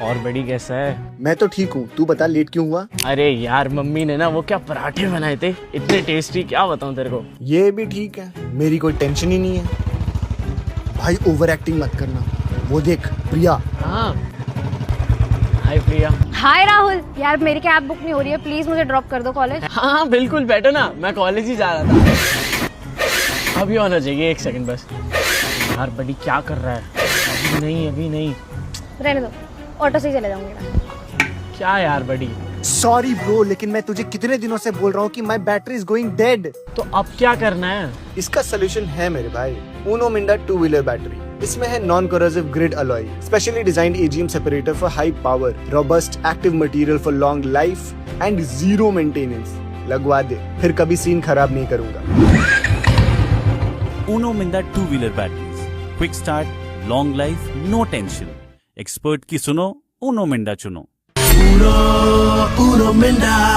और बड़ी कैसा है? मैं तो ठीक हूँ, तू बता लेट क्यों हुआ? अरे यार मम्मी ने ना वो क्या पराठे बनाए थे, इतने टेस्टी, क्या बताऊं तेरे को। ये भी ठीक है, मेरी कोई टेंशन ही नहीं है। भाई ओवर एक्टिंग मत करना, वो देख प्रिया। हाँ हाय प्रिया। हाय राहुल, यार मेरी कैब बुक नहीं हो रही है, प्लीज मुझे ड्रॉप कर दो कॉलेज। हाँ बिल्कुल, बैठो ना, मैं कॉलेज ही जा रहा था। अभी होना चाहिए, 1 सेकंड बस। यार बड़ी क्या कर रहा है? अभी नहीं। रहने दो, ऑटो से ही चले जाऊंगी मैं। क्या यार बड़ी? सॉरी ब्रो, लेकिन मैं तुझे कितने दिनों से बोल रहा हूँ कि माई बैटरी इज गोइंग डेड। तो अब क्या करना है? इसका सोल्यूशन है मेरे भाई, ऊनो मिंडा 2-व्हीलर बैटरी। इसमें है non corrosive grid alloy, specially designed AGM separator for high power, robust active material for long life and zero maintenance. लगवा दे, फिर कभी सीन खराब नहीं करूंगा। Uno Minda two wheeler batteries, quick start, long life, no tension. Expert की सुनो, ऊनो मिंडा चुनो। Uno Minda.